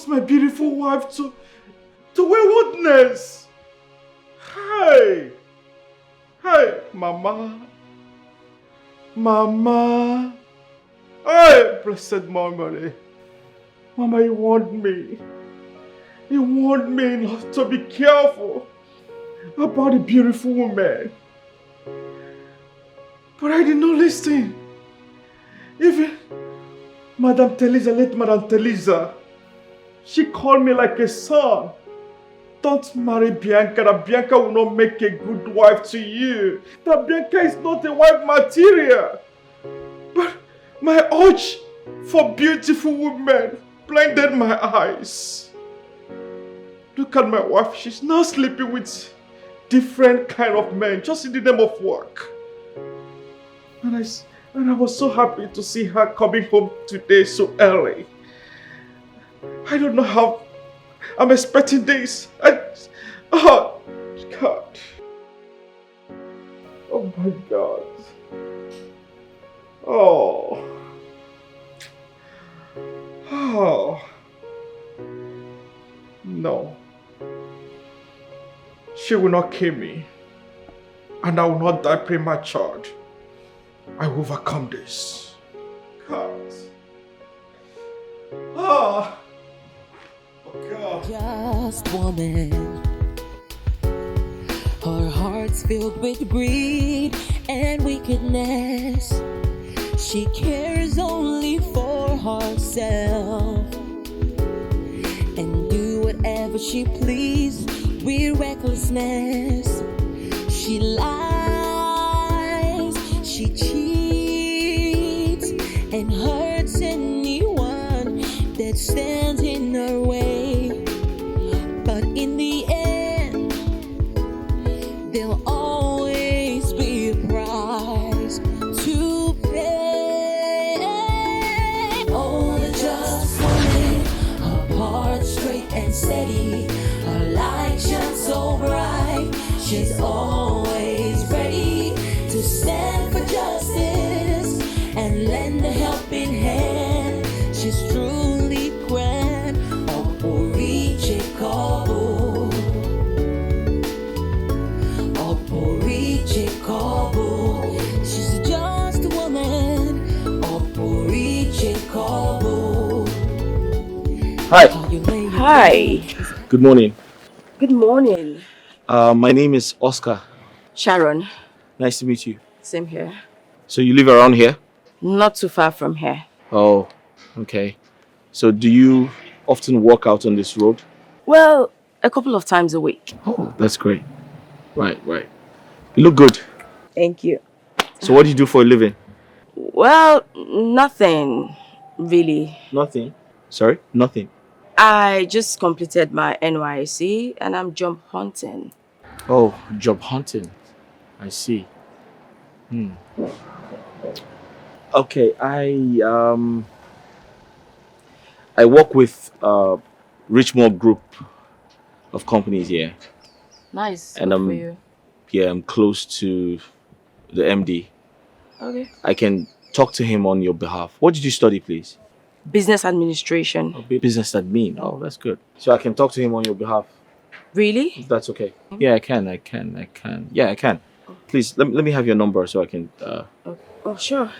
lost my beautiful wife to waywardness. Hey! Hey, Mama. Mama. Hey, blessed Mama. Mama, you warned me. You warned me not to be careful about a beautiful woman. But I did not listen. Even Madame Teresa, late Madame Teresa, she called me like a son. Don't marry Bianca, that Bianca will not make a good wife to you. That Bianca is not a wife material. But my urge for beautiful women blinded my eyes. Look at my wife, she's now sleeping with different kind of men just in the name of work. And I was so happy to see her coming home today so early. I don't know how I'm expecting this. Oh, God. Oh my God. Oh. Oh. No. She will not kill me. And I will not die premature. I will overcome this. God. Oh. Oh God. Just woman. Her heart's filled with greed and wickedness. She cares only for herself and do whatever she pleases with recklessness. She lies, she cheats, and hurts anyone that stands in her way. But in the end, there'll always be a price to pay. Oh, the just woman, her heart straight and steady, her light shines so bright. She's always ready to stand for justice and lend a helping hand. She's truly grand, Oporiche Kobo. Oporiche Kobo. She's just a woman, Oporiche Kobo. Hi. Hi. Good morning. Good morning. My name is Oscar. Sharon. Nice to meet you. Same here. So you live around here? Not too far from here. Oh, okay. So do you often walk out on this road? Well, a couple of times a week. Oh, that's great. Right. You look good. Thank you. So what do you do for a living? Well, nothing really. Nothing. Sorry? Nothing. I just completed my NYC and I'm jump hunting. Oh, job hunting. I see. Okay, I work with Richmond Group of companies here. Nice. And Good for you. I'm close to the MD. Okay. I can talk to him on your behalf. What did you study, please? Business administration. Business admin. Oh, that's good. So I can talk to him on your behalf. Really? If that's okay. Yeah, I can. Yeah, I can. Please, let me have your number so I can... Oh, sure.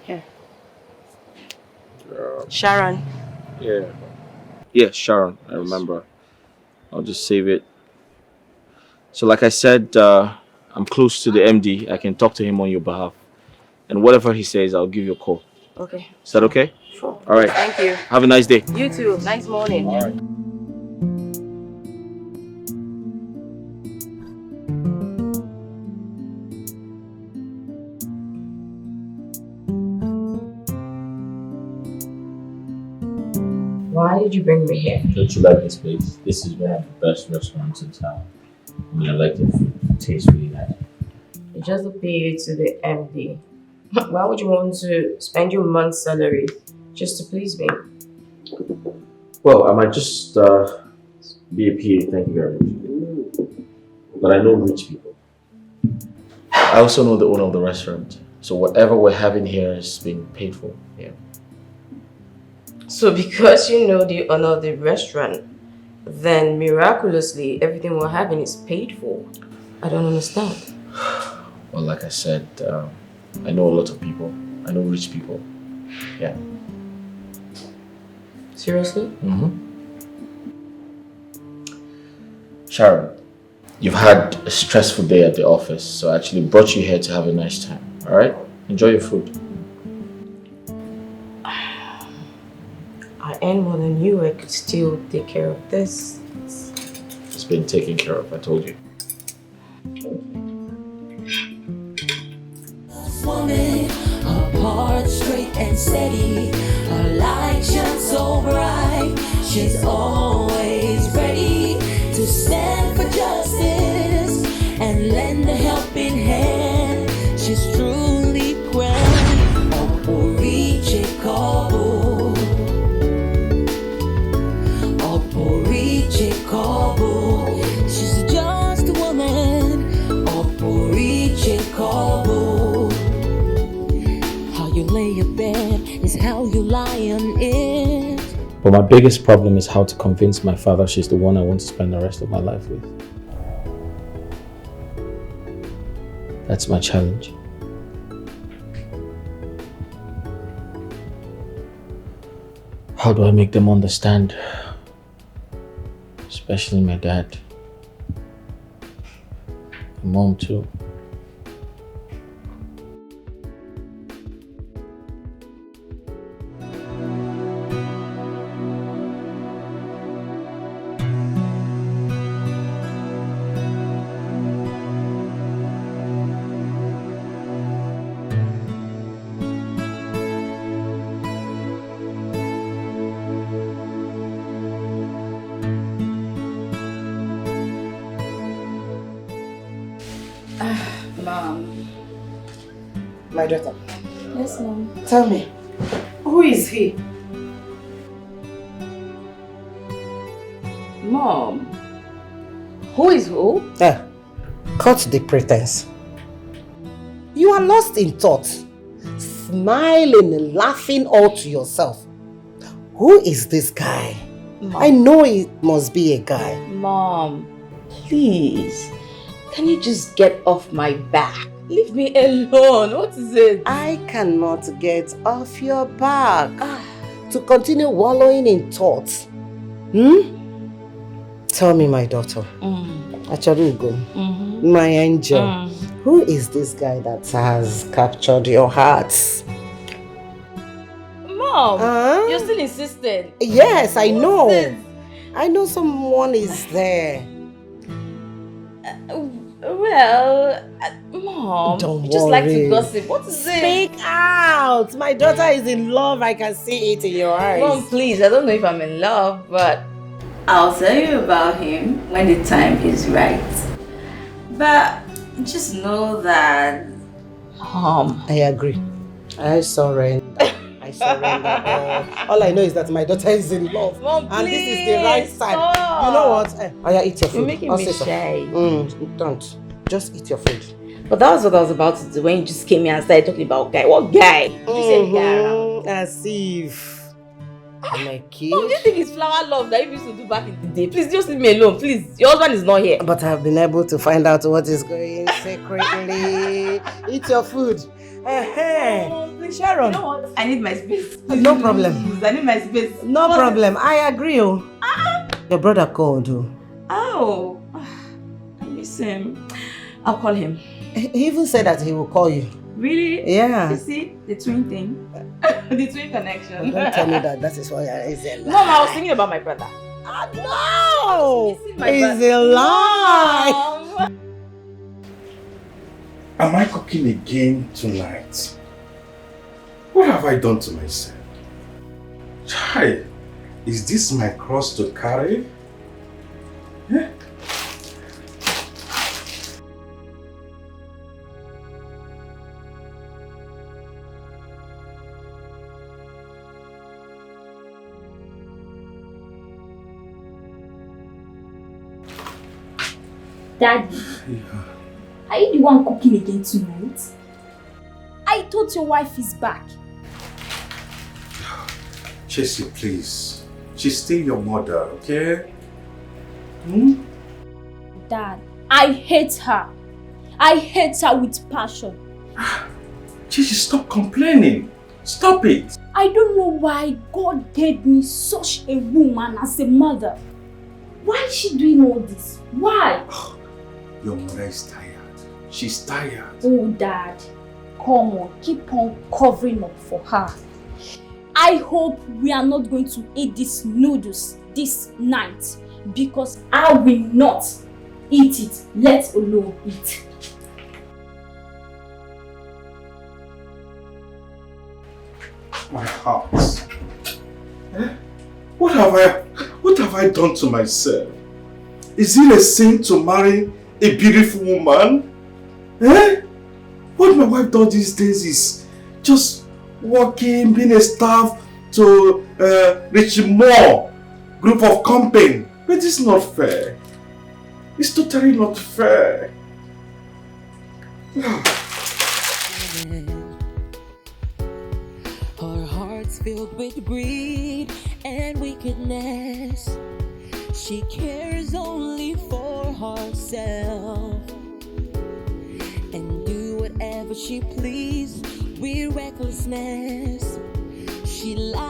Here. Sharon. Yeah. Yeah, Sharon. I remember. I'll just save it. So like I said, I'm close to the MD. I can talk to him on your behalf. And whatever he says, I'll give you a call. Okay. Is that okay? Sure. All right. Thank you. Have a nice day. You too. Nice morning. All right. Why did you bring me here? Don't you like this place? This is one of the best restaurants in town. I mean, I like the food. It tastes really nice. You just appeal to the MD. Why would you want to spend your month's salary just to please me? Well, I might just be a PA, thank you very much. But I know rich people. I also know the owner of the restaurant. So whatever we're having here is being paid for. Yeah. So because you know the owner of the restaurant, then miraculously everything we're having is paid for. I don't understand. Well, like I said, I know a lot of people. I know rich people. Yeah. Seriously? Mm-hmm. Sharon, you've had a stressful day at the office, so I actually brought you here to have a nice time. All right? Enjoy your food. I earn more than you. I could still take care of this. It's been taken care of, I told you. Woman, her heart straight and steady, her light shines so bright. She's always ready to stand for justice and lend a helping hand. She's truly grand. Oporiche Kobo, Oporiche Kobo. She's just a woman. Oporiche Kobo. How you lay your bed is how you lie on it. But my biggest problem is how to convince my father she's the one I want to spend the rest of my life with. That's my challenge. How do I make them understand? Especially my dad. My mom too. Mom. My daughter. Yes, Mom. Tell me, who is he? Mom. Who is who? Cut the pretense. You are lost in thought, smiling and laughing all to yourself. Who is this guy? Mom. I know it must be a guy. Mom, please. Can you just get off my back? Leave me alone. What is it? I cannot get off your back to continue wallowing in thoughts. Tell me, my daughter. Acharugo, my angel. Who is this guy that has captured your heart? Mom, you're still insistent. Yes, I know. This? I know someone is there. Well, Mom, Don't you just like to worry. gossip. What is it? Speak out. My daughter is in love. I can see it in your eyes. Mom, please. I don't know if I'm in love, but I'll tell you about him when the time is right. But just know that, Mom. I agree. I surrender. I surrender. All I know is that my daughter is in love. Mom, and please, this is the right time. stop. You know what? Aya, eat your food. You're making me Also, shy. Don't. Just eat your food. But that was what I was about to do when you just came here and started talking about guy. What guy? You said guy around. As if. My kid. Mom, do you think it's flower love that you used to do back in the day? Please just leave me alone, please. Your husband is not here. But I've been able to find out what is going secretly. Eat your food. Please, Sharon. You know what? I need my space. No problem. Please, I need my space. No problem. I agree. Your brother called. Oh, I miss him. I'll call him. He even said that he will call you. Really? Yeah. You see, the twin thing. The twin connection. Don't tell me that. That is why I said. Mom, I was thinking about my brother. No! Missing my It's brother. a lie. Mom. Am I cooking again tonight? What have I done to myself? Child, is this my cross to carry? Eh? Daddy, are you the one cooking again tonight? I thought your wife is back. Chelsea, please. She's still your mother, okay? Dad, I hate her. I hate her with passion. Chelsea, stop complaining. Stop it. I don't know why God gave me such a woman as a mother. Why is she doing all this? Why? Your mother is tired. She's tired. Oh, Dad, come on, keep on covering up for her. I hope we are not going to eat these noodles this night because I will not eat it, let alone eat. My heart. What have I done to myself? Is it a sin to marry a beautiful woman? What my wife does these days is just working, being a staff to Richie Moore group of company. But it's not fair. It's totally not fair. Her heart's filled with greed and wickedness. She cares only for herself and do whatever she pleases with recklessness. She lies,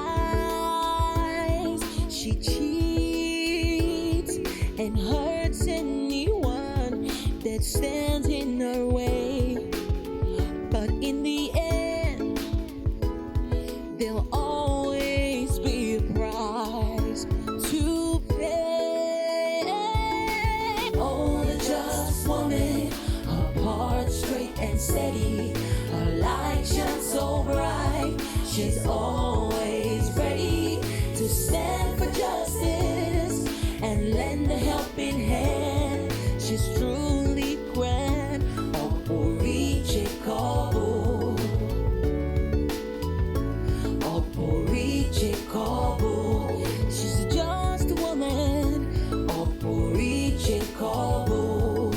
she cheats, and hurts anyone that stands in her way. But in the end, there'll always be a price to pay. Oh, the just woman, her heart straight and steady, her light shines so bright. She's always ready to stand for justice and lend a helping hand. She's truly grand. Oporiche Kobo. Oporiche Kobo. She's just a woman. Oporiche Kobo.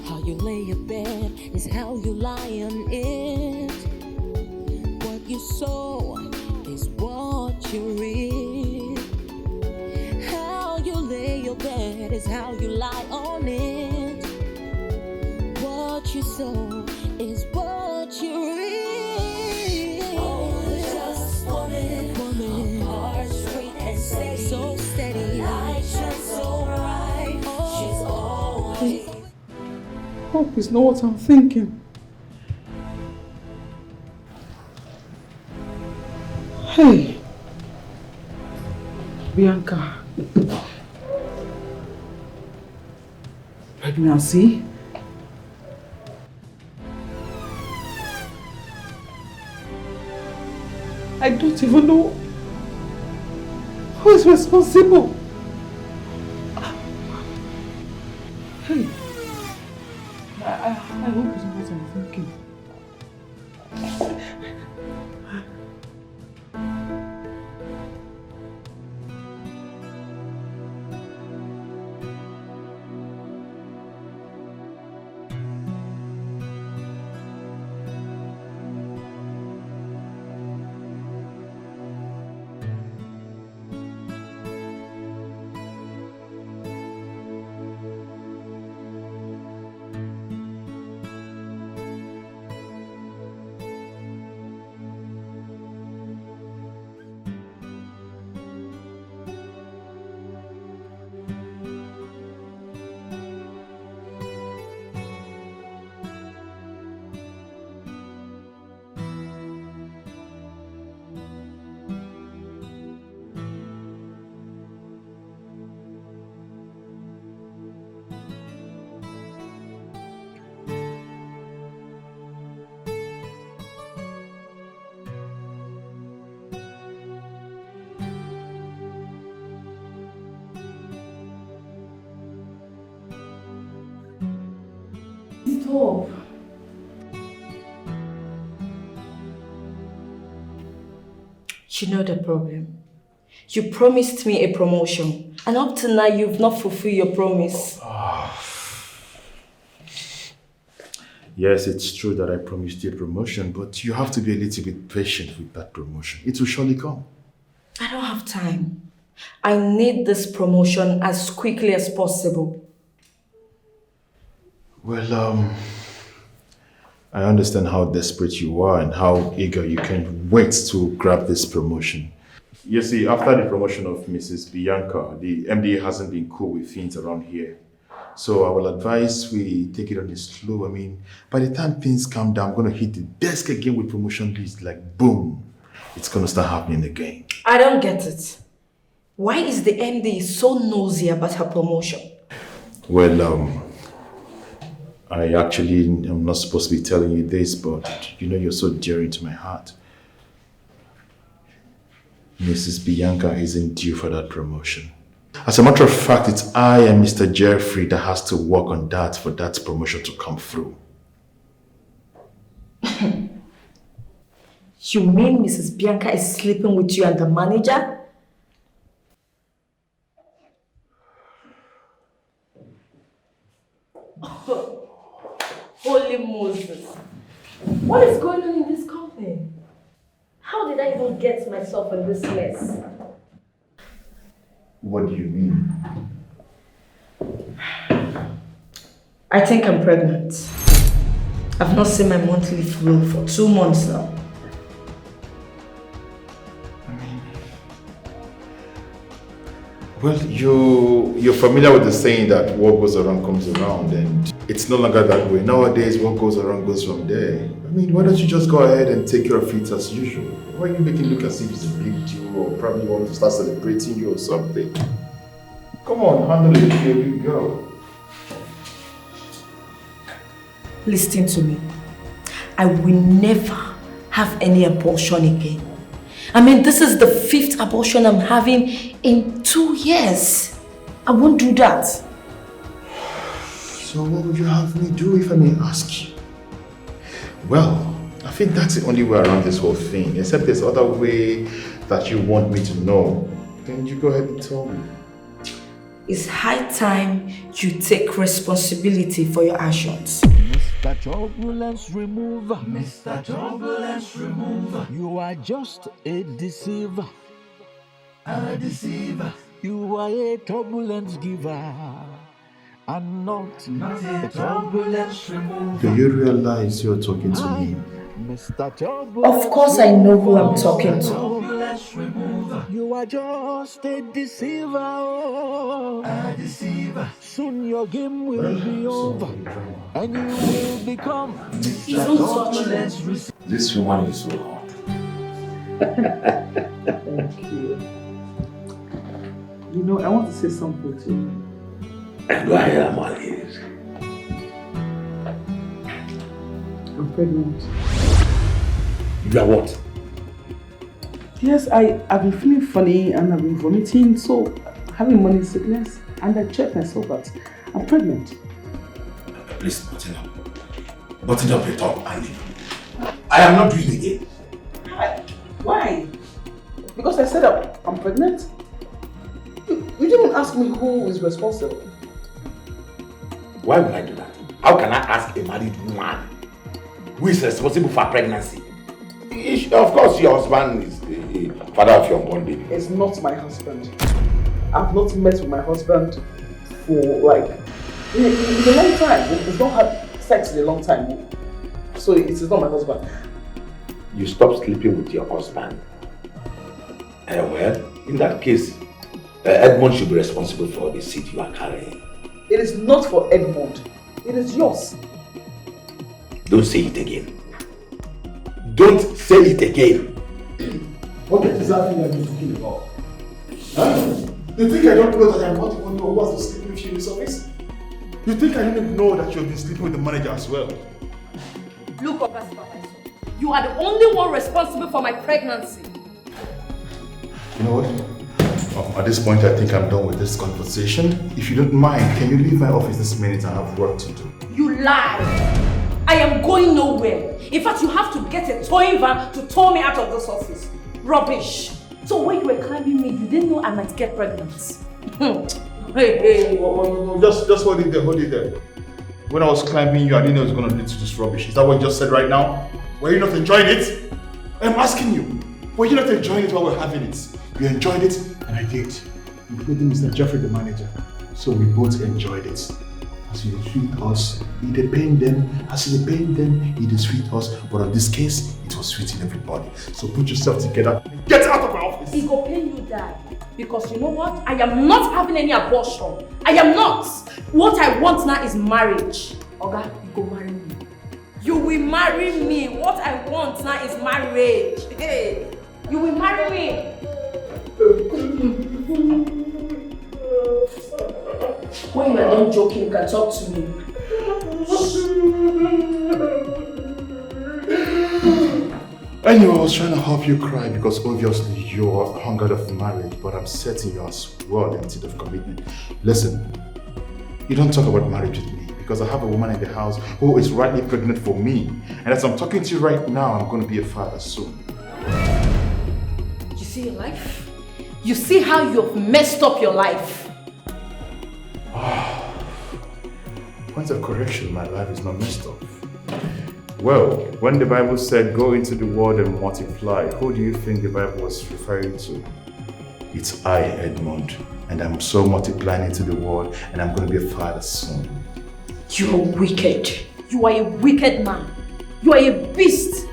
How you lay your bed is how you lie on it. What you sow is what you reap. How you lay your bed is how you lie on it. What you sow is what you reap. Oh, the just woman, her heart straight and steady, so steady. Her light shines so bright. She's always. Hope is not what I'm thinking. Hey, Bianca. Pregnancy? I don't even know who is responsible. Hey, I hope it's not what I'm thinking. Stop. You know the problem. You promised me a promotion, and up to now you've not fulfilled your promise. Yes, it's true that I promised you a promotion, but you have to be a little bit patient with that promotion. It will surely come. I don't have time. I need this promotion as quickly as possible. Well, I understand how desperate you are and how eager you can't wait to grab this promotion. You see, after the promotion of Mrs. Bianca, the MD hasn't been cool with things around here. So I will advise we take it on a slow. I mean, by the time things calm down, I'm going to hit the desk again with promotion list, like boom. It's going to start happening again. I don't get it. Why is the MD so nosy about her promotion? Well, I actually am not supposed to be telling you this, but you know you're so dear to my heart. Mrs. Bianca isn't due for that promotion. As a matter of fact, it's I and Mr. Jeffrey that has to work on that for that promotion to come through. You mean Mrs. Bianca is sleeping with you and the manager? Holy Moses. What is going on in this company? How did I even get myself in this mess? What do you mean? I think I'm pregnant. I've not seen my monthly flow for 2 months now. Well, you're familiar with the saying that what goes around comes around, and it's no longer that way. Nowadays, what goes around goes from there. I mean, why don't you just go ahead and take care of it as usual? Why are you making it look as if it's a big deal or probably want to start celebrating you or something? Come on, handle it, here we go. Listen to me. I will never have any abortion again. I mean, this is the 5th abortion I'm having in 2 years. I won't do that. So what would you have me do if I may ask you? Well, I think that's the only way around this whole thing, except there's other way that you want me to know. Then you go ahead and tell me. It's high time you take responsibility for your actions. Mr. Turbulence Remover, Mr. Turbulence Remover, you are just a deceiver. A deceiver. You are a turbulence giver, and not a turbulence remover. Do you realize you're talking to me? Mr. Turbulence. Of course I know who I'm talking to. Turbulence Remover. You are just a deceiver. A deceiver. Soon your game will be over, and you will become Mr. Turbulence Receiver. This woman is so hot. Thank you. You know, I want to say something to you. And I am all ears. I'm pregnant. You are what? Yes, I've been feeling funny and I've been vomiting, so having morning sickness, and I checked myself that I'm pregnant. Please, button up. Button up your tongue, Andy. I am not doing it again. Why? Because I said I'm pregnant? You didn't ask me who is responsible. Why would I do that? How can I ask a married woman who is responsible for pregnancy? Of course, your husband is the father of your unborn baby. It's not my husband. I've not met with my husband for like in a long time. We've not had sex in a long time. So it is not my husband. You stopped sleeping with your husband. Well, in that case, Edmond should be responsible for the seed you are carrying. It is not for Edmond. It is yours. Don't say it again. Don't say it again. What exactly are you talking about? Huh? You think I don't know that I'm not the one who wants to sleep with you in this office? You think I didn't know that you've been sleeping with the manager as well? Look, August, you are the only one responsible for my pregnancy. You know what? At this point, I think I'm done with this conversation. If you don't mind, can you leave my office this minute? I have work to do. You lie! I am going nowhere. In fact, you have to get a towing van to tow me out of this office. Rubbish. So when you were climbing me, you didn't know I might get pregnant. Hey. Just hold it there, hold it there. when I was climbing you, I didn't know it was going to lead to this rubbish. Is that what you just said right now? Were you not enjoying it? I'm asking you. Were you not enjoying it while we were having it? You enjoyed it, and I did. Including Mr. Jeffrey, the manager. So we both enjoyed it. As you treat us, it dey pain them. As you dey pain them, it dey sweet us. But in this case, it was sweeting everybody. So put yourself together. Get out of my office! It go pain you, Dad. Because you know what? I am not having any abortion. I am not. What I want now is marriage. Oga, you go marry me. You will marry me. What I want now is marriage. Hey, you will marry me. When you are done joking, you can talk to me. Anyway, I was trying to help you cry because obviously you're hungered of marriage, but I'm certain you're as well emptied of commitment. Listen, you don't talk about marriage with me because I have a woman in the house who is rightly pregnant for me. And as I'm talking to you right now, I'm going to be a father soon. You see your life? You see how you've messed up your life? Point of correction, my life is not messed up. Well, when the Bible said, go into the world and multiply, who do you think the Bible was referring to? It's I, Edmund, and I'm so multiplying into the world, and I'm going to be a father soon. You are wicked. You are a wicked man. You are a beast.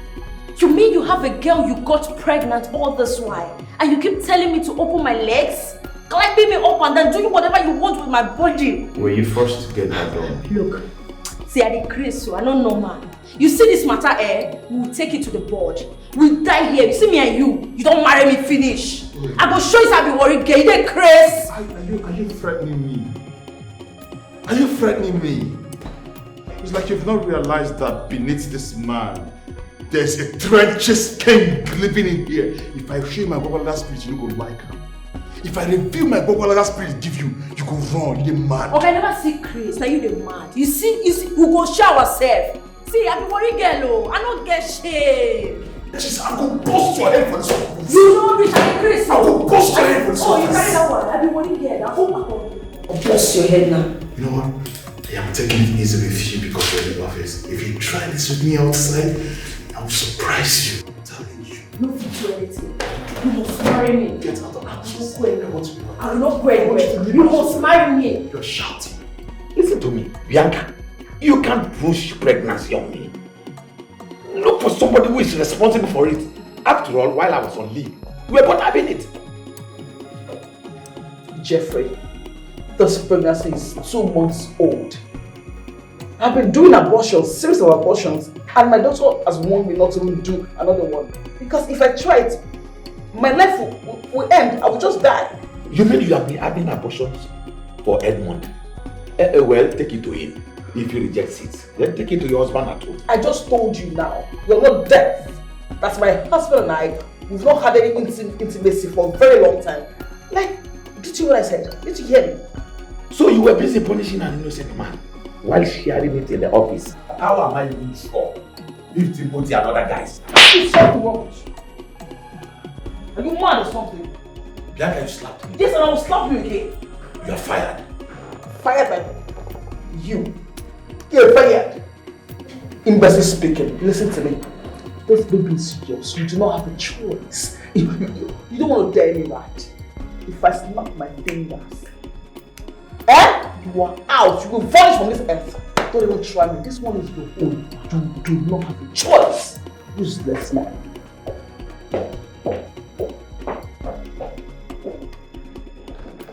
You mean you have a girl you got pregnant all this while, and you keep telling me to open my legs? Climbing me up and then doing whatever you want with my body. Were you forced to get that done? Look, see, I decrease, so I don't know, man. You see this matter, we'll take it to the board. We'll die here. You see me and you don't marry me, finish. I go show you how I be worried, girl. You dey crazy. Are you threatening me? Are you threatening me? It's like you've not realized that beneath this man, there's a treacherous king living in here. If I show you my Baba spirit, you don't go like her. If I reveal my Baba spirit give you, you go run, you're mad. Okay, I never see Chris, now you the mad. You see, we go show ourselves. See, I be worried girl, I don't get shame. Jesus, I'm going to bust your head for this one. You know rich and Chris. I'm going to bust your head for this one. Oh, you carry that one. I be worried girl, now hold my phone. Bust your head now. You know what? I am taking it easy with you because you're in the office. If you try this with me outside, I will surprise you. I'm telling you. No fit do anything. You must marry me. Get out of my house. I will not go anywhere. You must marry me. You're shouting. Listen to me, Bianca. You can't push pregnancy on me. Look for somebody who is responsible for it. After all, while I was on leave, we were both having it. Jeffrey, this pregnancy is 2 months old. I've been doing abortions, series of abortions, and my doctor has warned me not to even do another one. Because if I try it, my life will end. I will just die. You mean you have been having abortions for Edmund? Well, take it to him. If he rejects it, then take it to your husband at home. I just told you now, you're not deaf. That's my husband and I. We've not had any intimacy for a very long time. Like, did you hear what I said? Did you hear me? So you were busy punishing an innocent man while sharing it in the office. How am I being sure? If Timothy and other guys. You said the rubbish. Are you mad or something? Bianca, you slapped me. Yes, and I will slap you again. You are fired. Fired by you. You're fired. Imbecile speaking. Listen to me. This baby is yours. You do not have a choice. You don't want to dare me right. If I snap my fingers, you are out. You will vanish from this earth. Don't even try me. This one is your own. You do not have a choice. Useless man.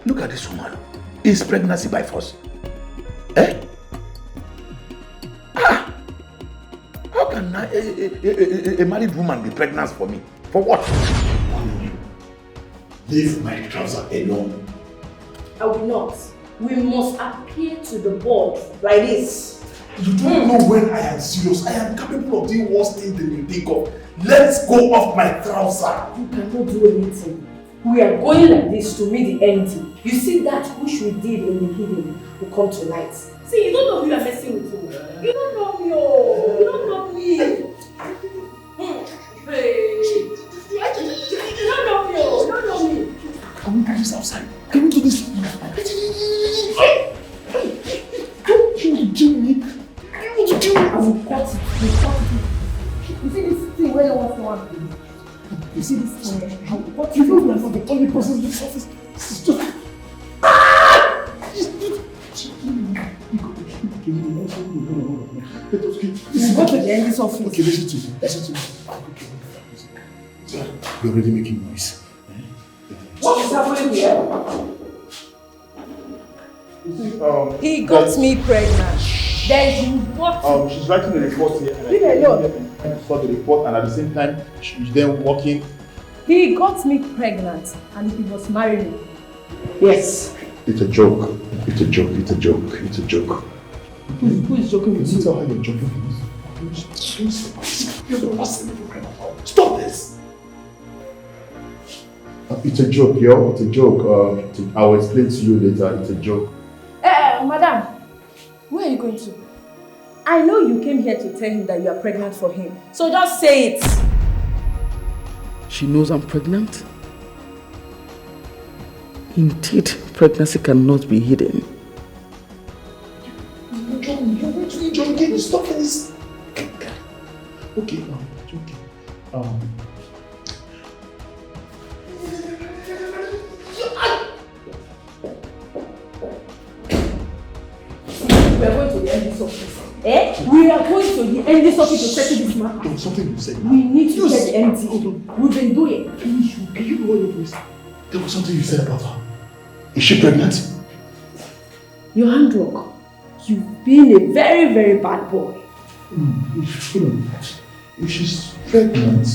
Look at this woman. Is pregnancy by force? How can a married woman be pregnant for me? For what? Leave my trouser alone. I will not. We must appeal to the board like this. You don't know when I am serious. I am capable of doing worse things than you think of. Let's go off my trouser. You cannot do anything. We are going like this to meet the ending. You see that which we did in the hidden will come to light. See, you don't know who you are messing with. You don't know me. Oh. You don't know me. Hey. You don't know me. Oh. You don't know me. Can we do this outside? Can we do this? Don't you do me? will cut it. We'll cut it. You see this thing where you want to do? You see this thing? I will cut it. You know I'm not the only person in this office. This is just... We'll go to the end's office. Okay, listen to me. You're already making noise. What is happening here? You see, He got me pregnant. Then you what? She's writing the report here. Leave me alone. I saw the report, and at the same time, she's then working. He got me pregnant and he was marrying me. Yes. It's a joke. It's a joke. It's a joke. It's a joke. Who is joking with you? Tell her you're joking with me. Stop this! It's a joke, yo. It's a joke. I'll explain to you later. It's a joke. Madam, where are you going to? I know you came here to tell him that you are pregnant for him. So just say it. She knows I'm pregnant? Indeed, pregnancy cannot be hidden. John, get this stuff in this. Okay, We are going to the end's office. Eh? We are going to the end's office to settle this matter. There was something you said. We need to get the MD. We've been doing. Can you know what your voice? There was something you said about her. Is she pregnant? Your handwork. You've been a very, very bad boy. If she's pregnant,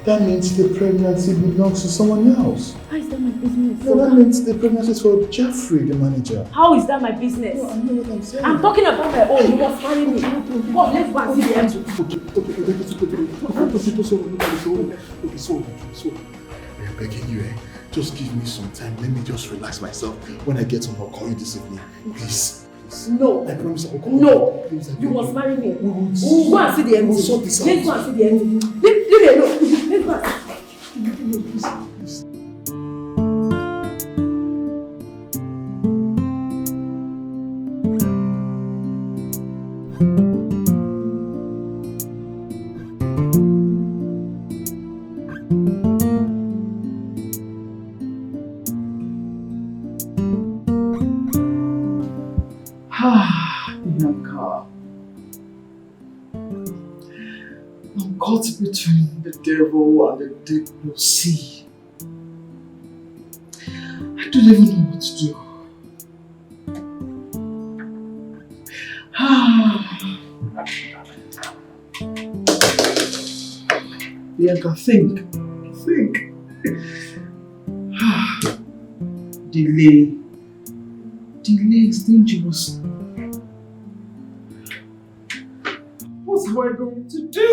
that means the pregnancy belongs to someone else. How is that my business? No, that means the pregnancy is for Jeffrey, the manager. How is that my business? No, I know what I'm saying. I'm talking about my own. You must marry me. Come, let's go and see the MD. Okay, so I'm begging you, just give me some time. Let me just relax myself. When I get home, I'll call you this evening. Please. No. I promise I'll call you. No. Please, you must marry me. We'll go and see the MD. We'll sort this out. Let's go and see the MD. Leave me alone. Let's go and see. I'm caught between the devil and the deep blue sea. I don't even know what to do. Bianca, think. Delay is dangerous. What am I going to do?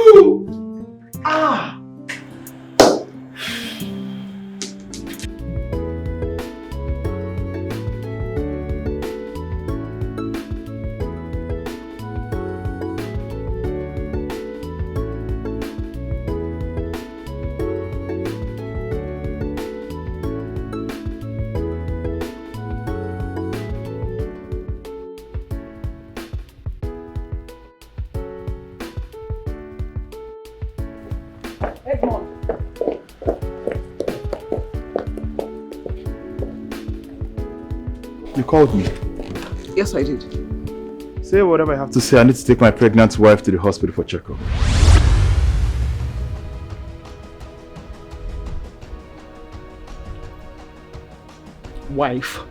You called me. Yes, I did. Say whatever I have to say. I need to take my pregnant wife to the hospital for checkup. Wife?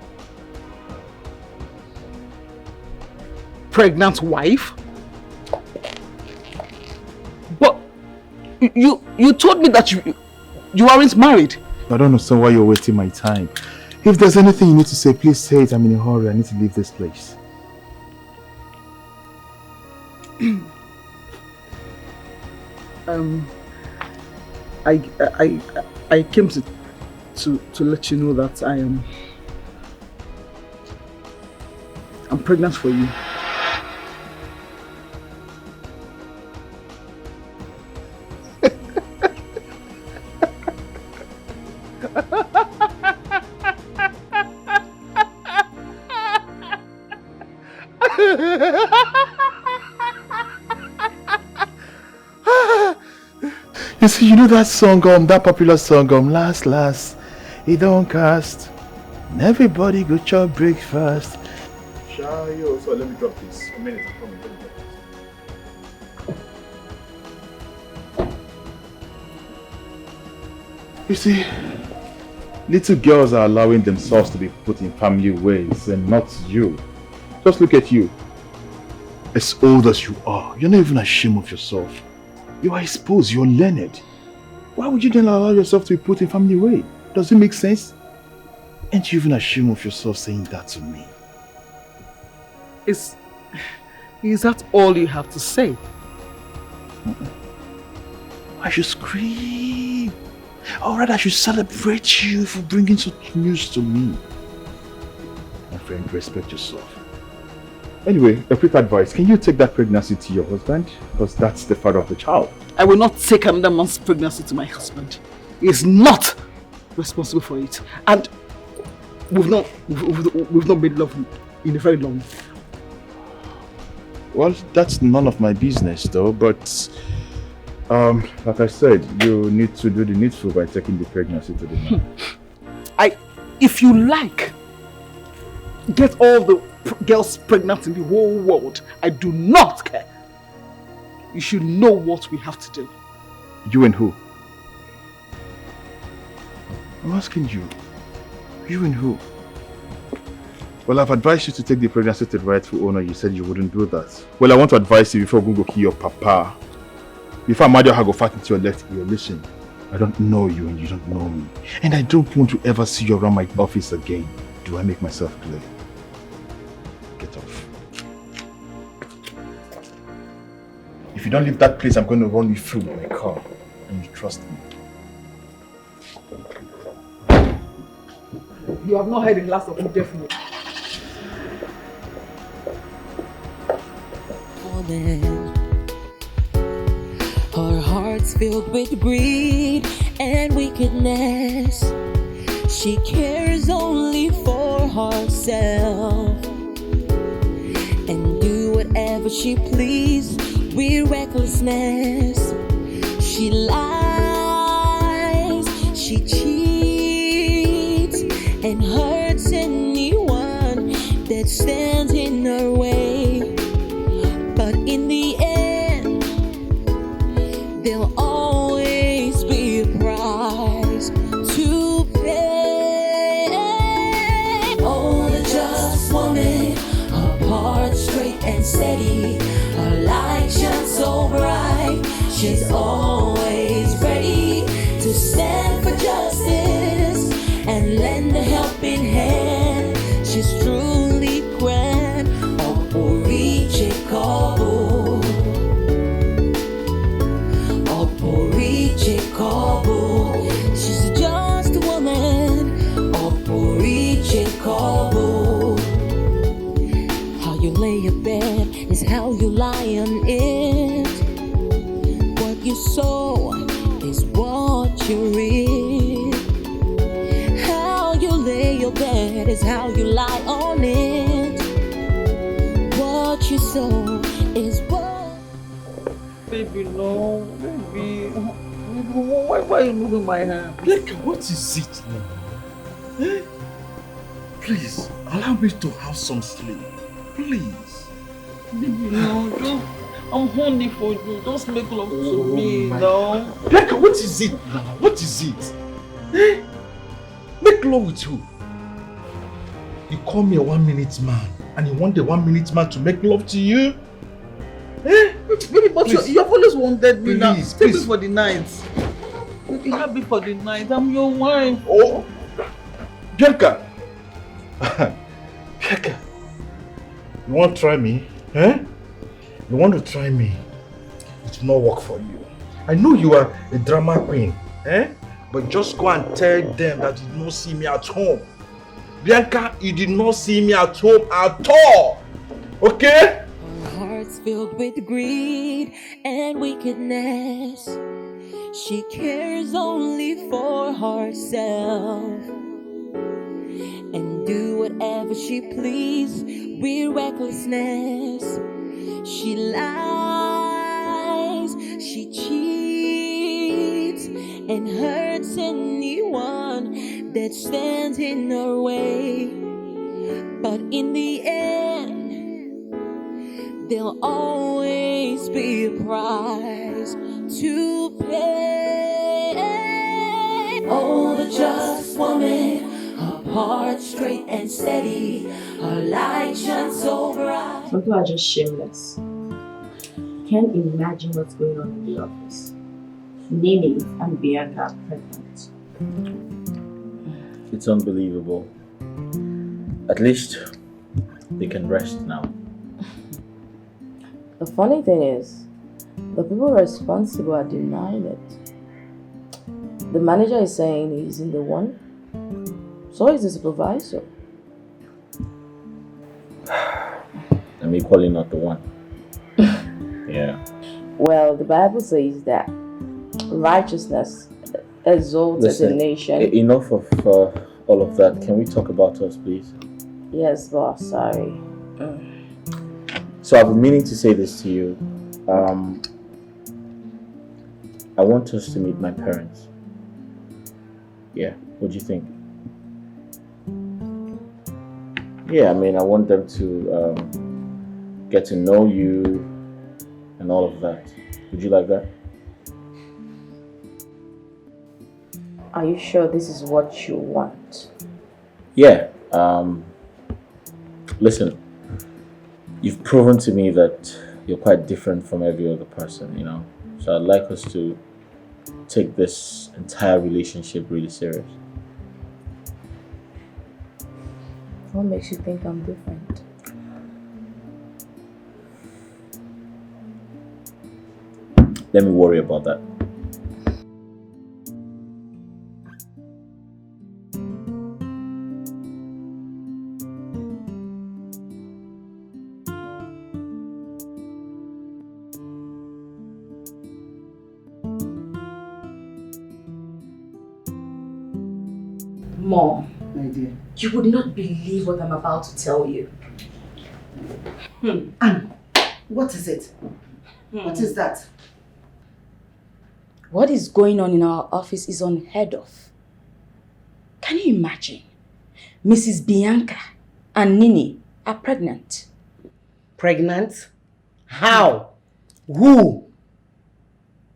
Pregnant wife? But you told me that you aren't married. I don't understand why you're wasting my time. If there's anything you need to say, please say it. I'm in a hurry. I need to leave this place. I came to let you know that I'm pregnant for you. You see, you know that song, that popular song, last, it don't cast. And everybody go chop breakfast. Shayo, so let me drop this. A minute, I'm coming. Let me drop this. You see, little girls are allowing themselves to be put in family ways and not you. Just look at you. As old as you are, you're not even ashamed of yourself. You are exposed, you're learned. Why would you then allow yourself to be put in family way? Does it make sense? Ain't you even ashamed of yourself saying that to me? Is that all you have to say? I should scream. Or rather, I should celebrate you for bringing such news to me. My friend, respect yourself. Anyway, a quick advice. Can you take that pregnancy to your husband? Because that's the father of the child. I will not take another man's pregnancy to my husband. He is not responsible for it. And we've not made love in a very long time. Well, that's none of my business though, but like I said, you need to do the needful by taking the pregnancy to the man. If you like, get all the girls pregnant in the whole world. I do not care. You should know what we have to do. You and who? I'm asking you. You and who? Well, I've advised you to take the pregnancy to the rightful owner. You said you wouldn't do that. Well, I want to advise you before we go kill your papa. Before Madio go fat into your left ear, listen. I don't know you and you don't know me. And I don't want to ever see you around my office again. Do I make myself clear? Get off. If you don't leave that place, I'm going to run you through with my car. And you trust me. You have not heard the last of him, definitely. Her heart's filled with greed and wickedness. She cares only for herself and do whatever she pleases with recklessness. She lies, she cheats and hurts anyone that stands in her way. But in the end, there'll always be a price to pay. Oh, the just woman, her heart straight and steady, her light shines so bright. She's always ready to stand for justice and lend a helping hand. She's truly grand. Oporiche Kobo, Oporiche Kobo. She's just a woman. Oporiche Kobo. How you lay your bed is how you lie on it. What you sow is what you reap. How you lay your bed is how you lie on it. What you sow is what. Baby, no. Baby. Why are you moving my hand? Like, what is it now? Eh? Please, allow me to have some sleep. Please. Baby, no. Just, I'm horny for you. Just make love to me, no. Like, what is it now? What is it? Eh? Make love with who? You call me a 1 minute man and you want the 1 minute man to make love to you? Eh? Baby, but you have always wanted me now. Please, Take please. me for the night. You have me for the night. I'm your wife. Oh, Bianca. Bianca. You want to try me? Eh? You want to try me? It will not work for you. I know you are a drama queen. Eh? But just go and tell them that you did not see me at home. Bianca, you did not see me at home at all. Okay? Her heart's filled with greed and wickedness. She cares only for herself and do whatever she pleases with recklessness. She lies, she cheats and hurts anyone that stands in her way. But in the end, there'll always be a price to pay. Oh, the just woman, her heart straight and steady, her light shines so bright. Some people are just shameless. Can't imagine what's going on in the office. Nene and Bianca are pregnant. It's unbelievable. At least they can rest now. The funny thing is, the people responsible are denying it. The manager is saying he's in the one, so is the supervisor. I'm equally not the one. Yeah. Well, the Bible says that righteousness exalts as a nation. Enough of all of that. Can we talk about us, please? Yes, boss, sorry. So I've been meaning to say this to you. I want us to meet my parents. Yeah, what do you think? Yeah, I mean, I want them to get to know you and all of that. Would you like that? Are you sure this is what you want? Yeah. Listen, you've proven to me that you're quite different from every other person, you know. So I'd like us to take this entire relationship really serious. What makes you think I'm different? Let me worry about that. Mom, My dear. you would not believe what I'm about to tell you. Anne, what is it? What is that? What is going on in our office is unheard of. Can you imagine? Mrs. Bianca and Nini are pregnant. Pregnant? How? Who?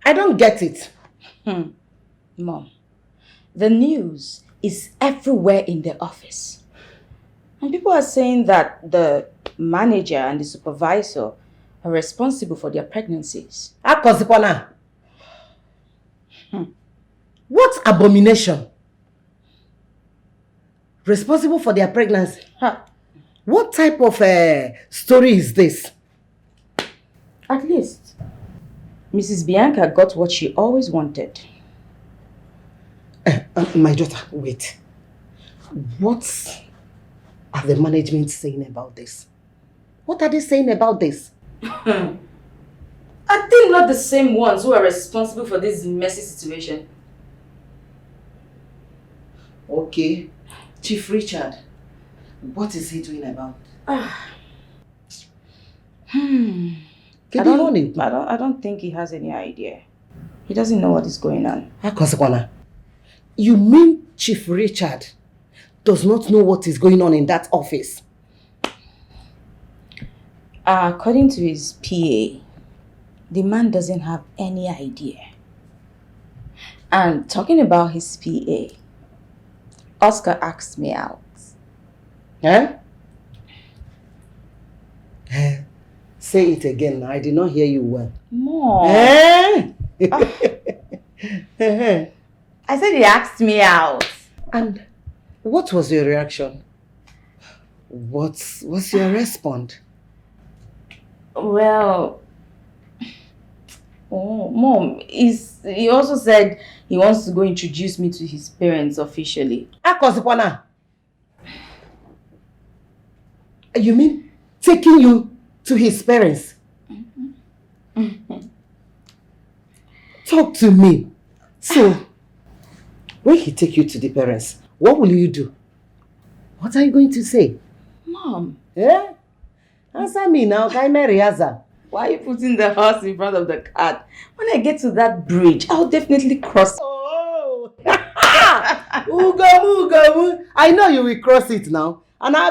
I don't get it. Mom, the news is everywhere in the office. And people are saying that the manager and the supervisor are responsible for their pregnancies. Akosikwana. What abomination? Responsible for their pregnancy? What type of story is this? At least, Mrs. Bianca got what she always wanted. My daughter, wait. What are the management saying about this? What are they saying about this? Are they not the same ones who are responsible for this messy situation? Okay. Chief Richard, what is he doing about it? I don't think he has any idea. He doesn't know what is going on. Akosikwana, you mean Chief Richard does not know what is going on in that office? According to his PA, the man doesn't have any idea. And talking about his PA, Oscar asked me out. Huh? Say it again. I did not hear you well. Mom. Eh? I said he asked me out. And what was your reaction? What's your response? Well, Mom, he also said he wants to go introduce me to his parents officially. Akosikwana, you mean taking you to his parents? Talk to me. So, when he take you to the parents, what will you do? What are you going to say? Mom. Eh? Answer me now, Riaza. Why are you putting the horse in front of the cart? When I get to that bridge, I'll definitely cross. Oh, Mugo. I know you will cross it now. And I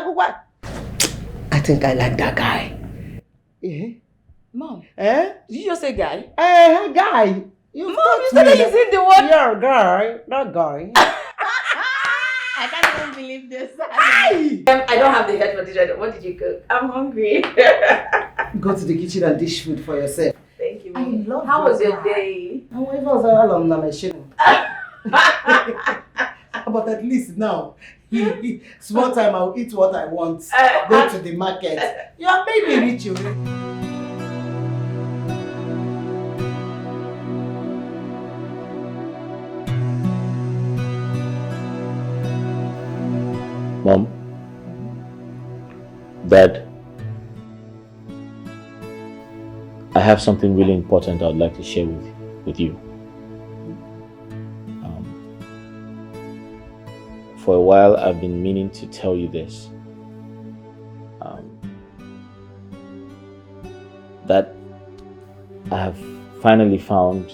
think I like that guy. Eh? Mom, Eh? did you just say guy? Eh, guy. Mom, you said that you said the word. Yeah, guy. That guy. I can't even believe this. I don't have the head for this. What did you cook? I'm hungry. Go to the kitchen and dish food for yourself. Thank you, I Mom. love How was your guy. day? But at least now, small time I'll eat what I want. Go to the market. You have made me rich, you. Mom, Dad, I have something really important I'd like to share with you. For a while, I've been meaning to tell you this. That I have finally found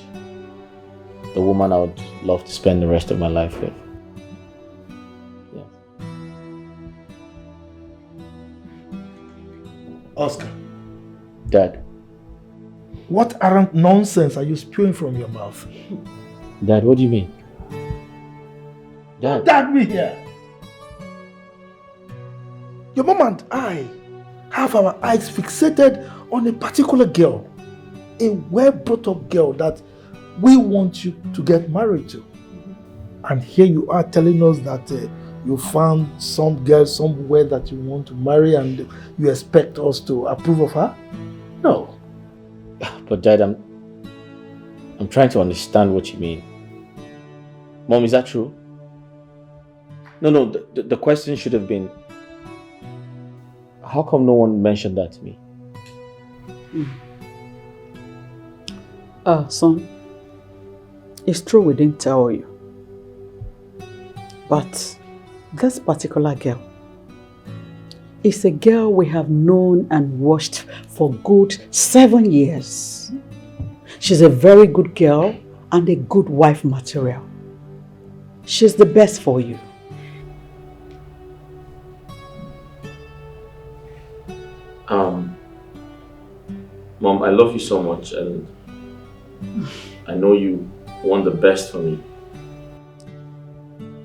the woman I would love to spend the rest of my life with. Yes. Oscar, Dad. what arrant nonsense are you spewing from your mouth? Dad, what do you mean? Dad. Dad, me here. Your mom and I have our eyes fixated on a particular girl, a well-brought-up girl that we want you to get married to. And here you are telling us that you found some girl somewhere that you want to marry and you expect us to approve of her? No. But Dad, I'm trying to understand what you mean. Mom, is that true? No, the question should have been, how come no one mentioned that to me? Son, it's true we didn't tell you. But this particular girl is a girl we have known and watched for good 7 years. She's a very good girl and a good wife material. She's the best for you. Mom, I love you so much and I know you want the best for me.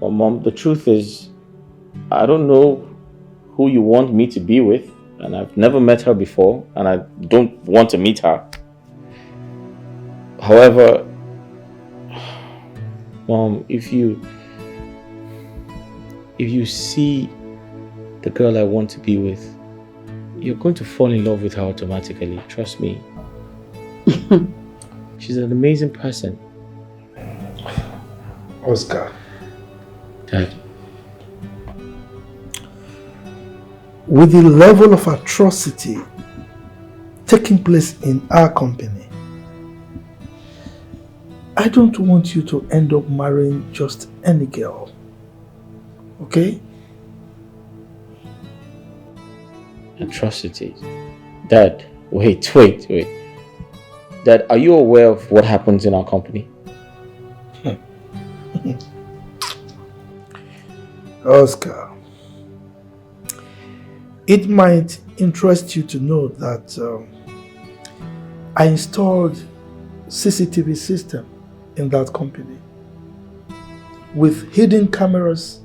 But Mom, the truth is, I don't know who you want me to be with, and I've never met her before and I don't want to meet her. However, Mom, if you see the girl I want to be with, you're going to fall in love with her automatically. Trust me. She's an amazing person. Oscar. Dad. With the level of atrocity taking place in our company, I don't want you to end up marrying just any girl. Okay? Atrocities. Dad, wait. Dad, are you aware of what happens in our company? Oscar, it might interest you to know that I installed CCTV system in that company with hidden cameras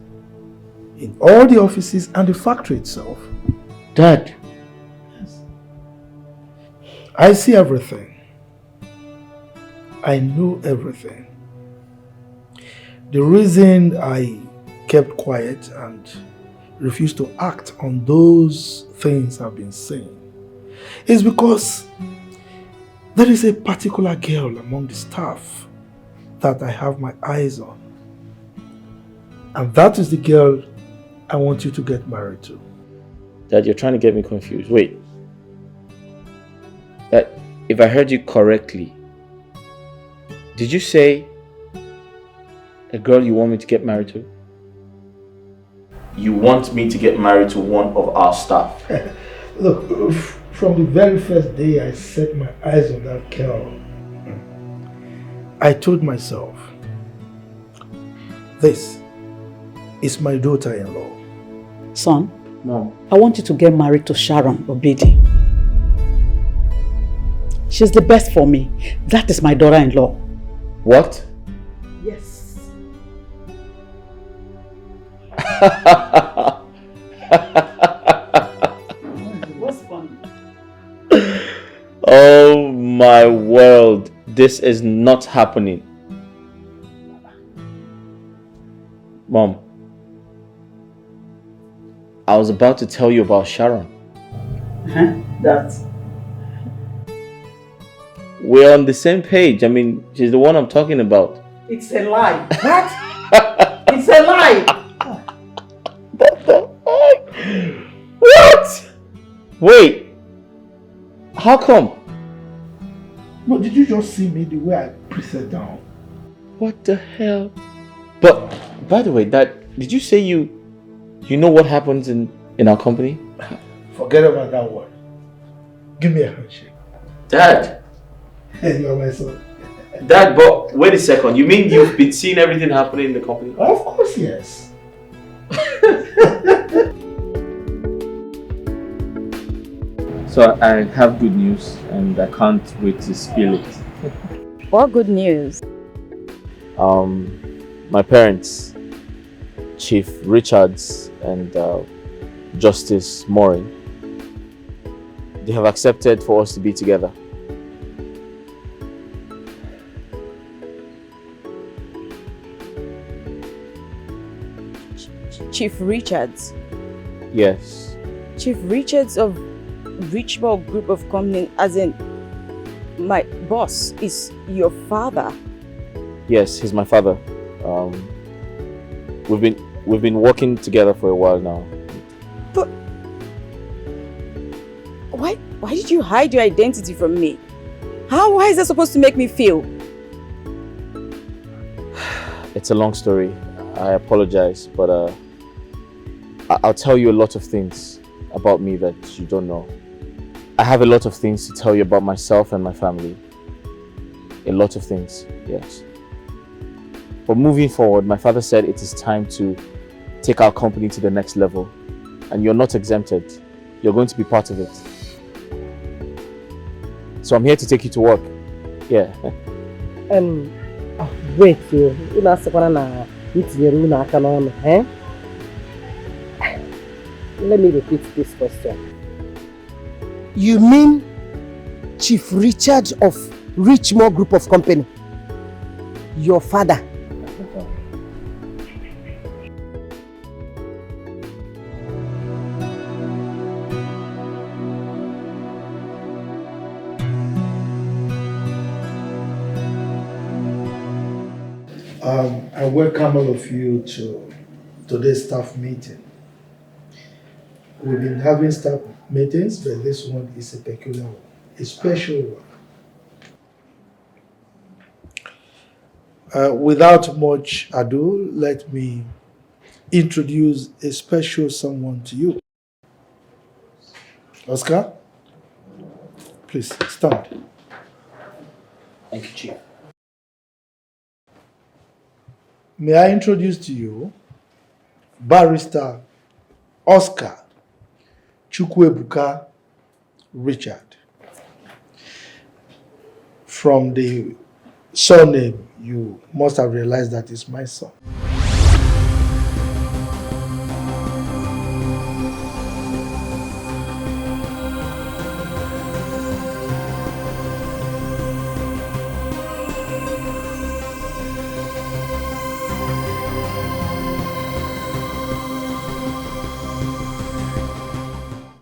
in all the offices and the factory itself. Dad. Yes. I see everything. I know everything. The reason I kept quiet and refused to act on those things I've been saying is because there is a particular girl among the staff that I have my eyes on. And that is the girl I want you to get married to. Dad, you're trying to get me confused. Wait. Dad, if I heard you correctly, did you say a girl you want me to get married to? You want me to get married to one of our staff? Look, from the very first day I set my eyes on that girl, I told myself, this is my daughter-in-law. Son, Mom. I want you to get married to Sharon Obidi. She's the best for me. That is my daughter-in-law. What? Yes. What's funny? Oh my world. This is not happening. Mom, I was about to tell you about Sharon. That. We're on the same page. I mean, she's the one I'm talking about. It's a lie. What? It's a lie. What? Wait. How come? No, did you just see me the way I pressed down? What the hell? But, by the way, Dad, did you say you know what happens in our company? Forget about that word. Give me a handshake. Dad! You are my son. Dad, but wait a second. You mean you've been seeing everything happening in the company? Of course, yes. So I have good news and I can't wait to spill it. What good news? My parents, Chief Richards and Justice Morin, they have accepted for us to be together. Chief Richards. Yes. Chief Richards of Richmond Group of Company, as in my boss is your father. Yes, he's my father. We've been working together for a while now. But why did you hide your identity from me? How is that supposed to make me feel? It's a long story. I apologize, but I'll tell you a lot of things about me that you don't know. I have a lot of things to tell you about myself and my family. A lot of things, yes. But moving forward, my father said it is time to take our company to the next level. And you're not exempted. You're going to be part of it. So I'm here to take you to work. Yeah. Wait, let me repeat this question. You mean Chief Richard of Richmond Group of Company? Your father? I welcome all of you to today's staff meeting. We've been having staff meetings, but this one is a peculiar one, a special one. Without much ado, let me introduce a special someone to you. Oscar, please stand. Thank you, Chief. May I introduce to you Barrister Oscar Chukwuebuka Richard. From the surname, you must have realized that is my son.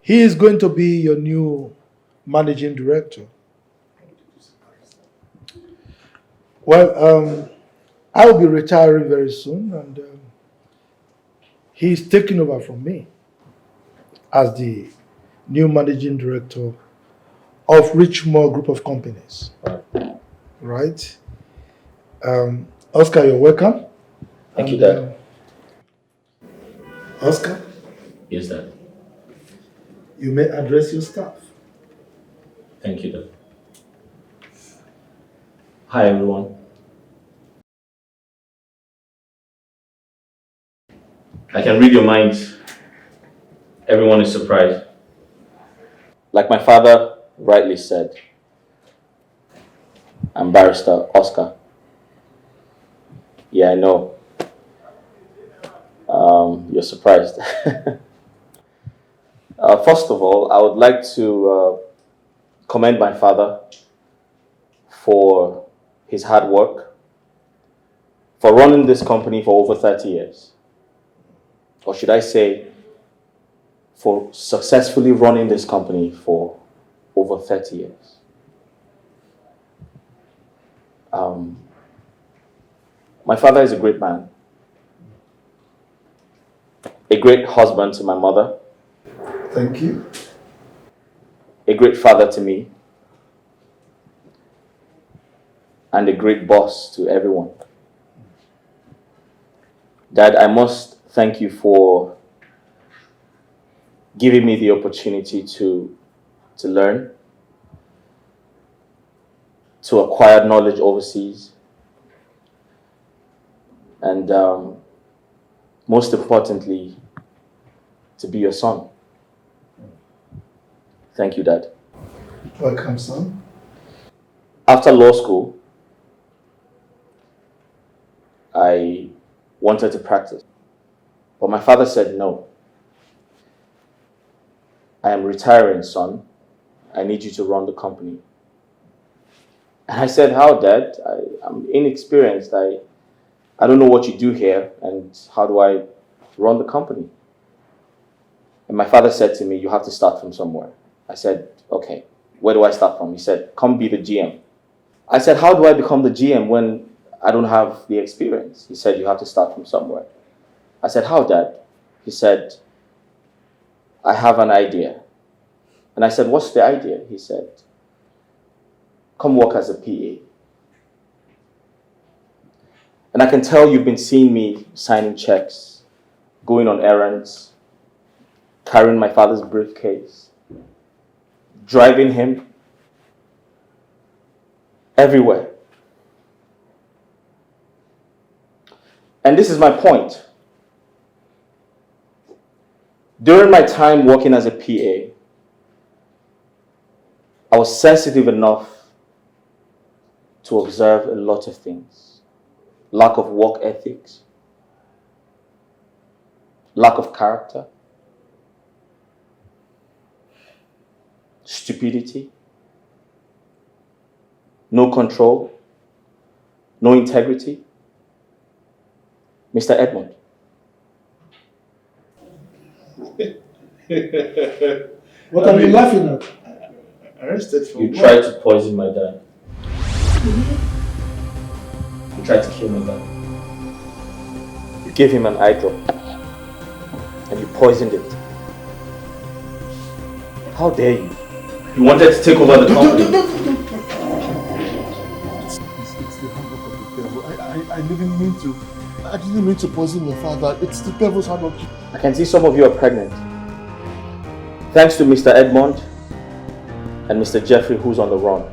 He is going to be your new managing director. Well, I will be retiring very soon, and he is taking over from me as the new managing director of Richmond Group of Companies. Right? Oscar, you're welcome. Thank you, Dad. Oscar? Yes, Dad. You may address your staff. Thank you, Dad. Hi, everyone. I can read your minds. Everyone is surprised. Like my father rightly said, I'm Barrister Oscar. Yeah, I know. You're surprised. First of all, I would like to commend my father for his hard work, for running this company for over 30 years. Or should I say, for successfully running this company for over 30 years. My father is a great man, a great husband to my mother. Thank you. A great father to me, and a great boss to everyone. Dad, I must thank you for giving me the opportunity to learn, to acquire knowledge overseas, and most importantly, to be your son. Thank you, Dad. Welcome, son. After law school, I wanted to practice, but my father said no. I am retiring, son. I need you to run the company. And I said, how, Dad? I'm inexperienced. I don't know what you do here, and how do I run the company? And my father said to me, you have to start from somewhere. I said, okay, where do I start from? He said, come be the GM. I said, how do I become the GM when I don't have the experience? He said, you have to start from somewhere. I said, how, Dad? He said, I have an idea. And I said, what's the idea? He said, come work as a PA. And I can tell you've been seeing me signing checks, going on errands, carrying my father's briefcase, driving him everywhere. And this is my point. During my time working as a PA, I was sensitive enough to observe a lot of things. Lack of work ethics, lack of character, stupidity, no control, no integrity. Mr. Edmond. What are you laughing at? Arrested for You what? tried to poison my dad. You tried to kill my dad. You gave him an eye drop. And you poisoned it. How dare you? You wanted to take over the company. It's the handwork of the devil. I didn't mean to poison your father. It's the devil's handwork. I can see some of you are pregnant. Thanks to Mr. Edmond and Mr. Jeffrey, who's on the run.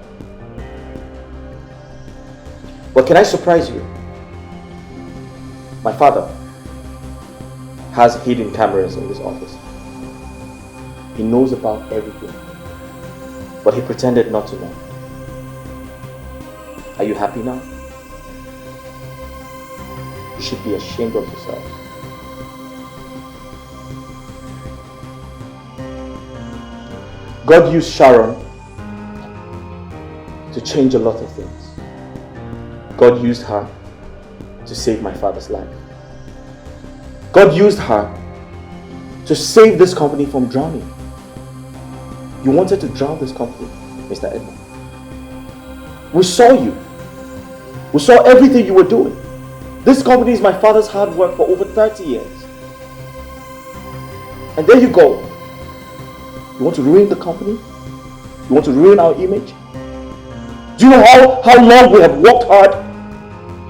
But can I surprise you? My father has hidden cameras in this office. He knows about everything, but he pretended not to know. Are you happy now? You should be ashamed of yourself. God used Sharon to change a lot of things. God used her to save my father's life. God used her to save this company from drowning. You wanted to drown this company, Mr. Edmond. We saw you. We saw everything you were doing. This company is my father's hard work for over 30 years. And there you go. You want to ruin the company? You want to ruin our image? Do you know how long we have worked hard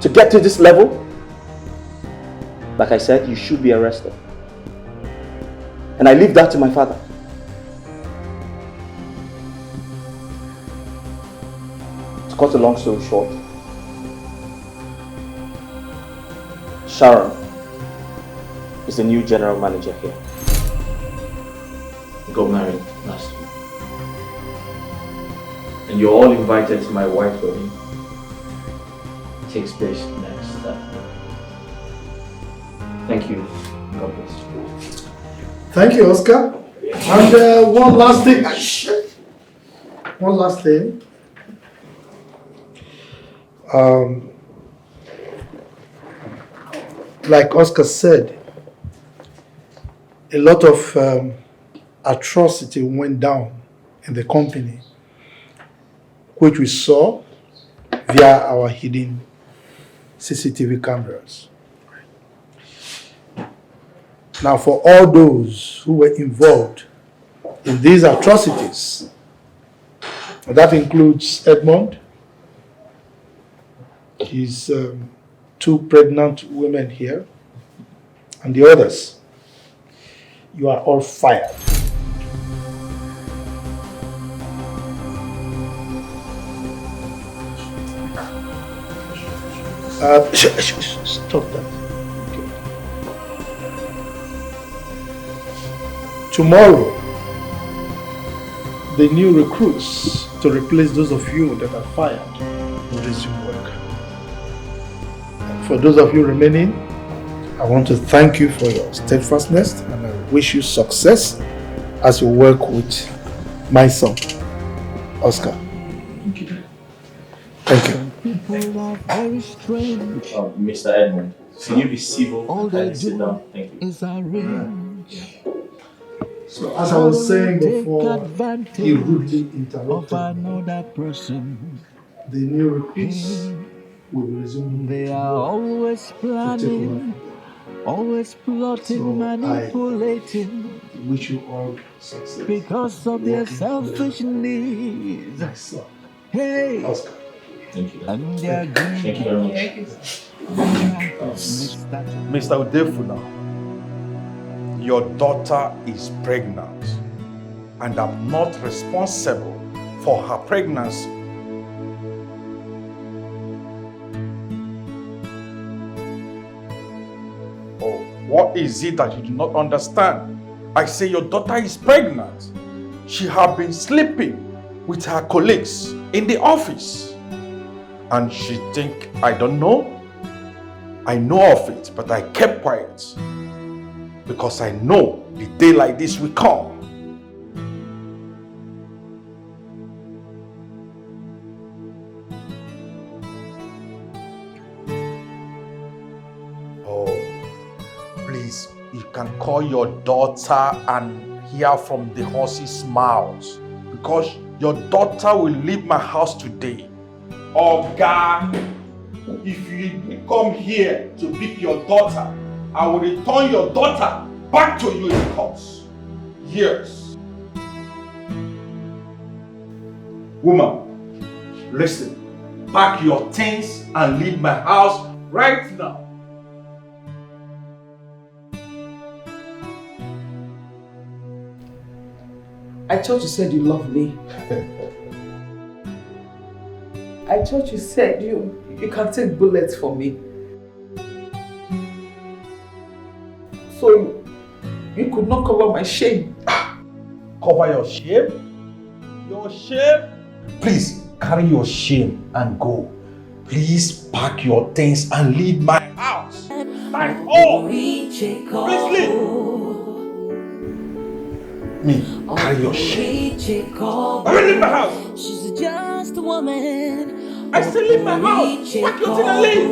to get to this level? Like I said, you should be arrested. And I leave that to my father. To cut a long story short, Sharon is the new general manager here. He got married last week. And you're all invited to my wife's wedding. It takes place next Saturday. Thank you. God bless you. Thank you, Oscar. And one last thing. One last thing. Like Oscar said, a lot of atrocity went down in the company, which we saw via our hidden CCTV cameras. Now, for all those who were involved in these atrocities, that includes Edmond, his two pregnant women here, and the others, you are all fired. Stop that. Tomorrow, the new recruits to replace those of you that are fired will resume work. And for those of you remaining, I want to thank you for your steadfastness and I wish you success as you work with my son, Oscar. Thank you. Thank you. Mr. Edmond, can you be civil and sit down? Thank you. So as I was saying before, he rudely interrupted the new recruits will be resuming. They are always planning, always plotting, manipulating. I wish you all success. Because of their selfish needs. Hey, Oscar. Thank you. And their Thank you very much. Mr. Udefuna, your daughter is pregnant and I'm not responsible for her pregnancy. Oh, what is it that you do not understand? I say your daughter is pregnant. She has been sleeping with her colleagues in the office. And she think I don't know. I know of it, but I kept quiet. Because I know the day like this will come. Oh, please, you can call your daughter and hear from the horse's mouth. Because your daughter will leave my house today. Oh God, if you come here to pick your daughter, I will return your daughter back to you in court. Yes. Woman, listen. Pack your things and leave my house right now. I thought you said you love me. I thought you said you can take bullets for me. So you could not cover my shame. Cover your shame? Your shame? Please carry your shame and go. Please pack your things and leave my house. That's all. Please leave. Me, carry your shame. Leave my house. She's just a woman. I said leave my house. Pack your thing and leave.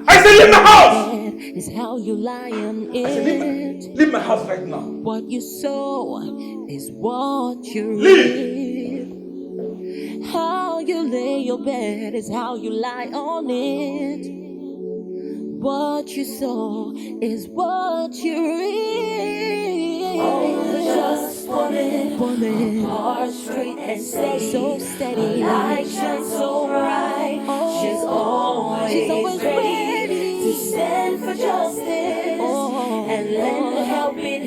I said leave my house. Is how you lie on it. I said leave my house right now. What you sow is what you reap. How you lay your bed is how you lie on it. What you sow is what you reap. Oh, just woman, heart straight and steady, so steady, her light shines so bright. She's always ready to stand for justice and lend a helping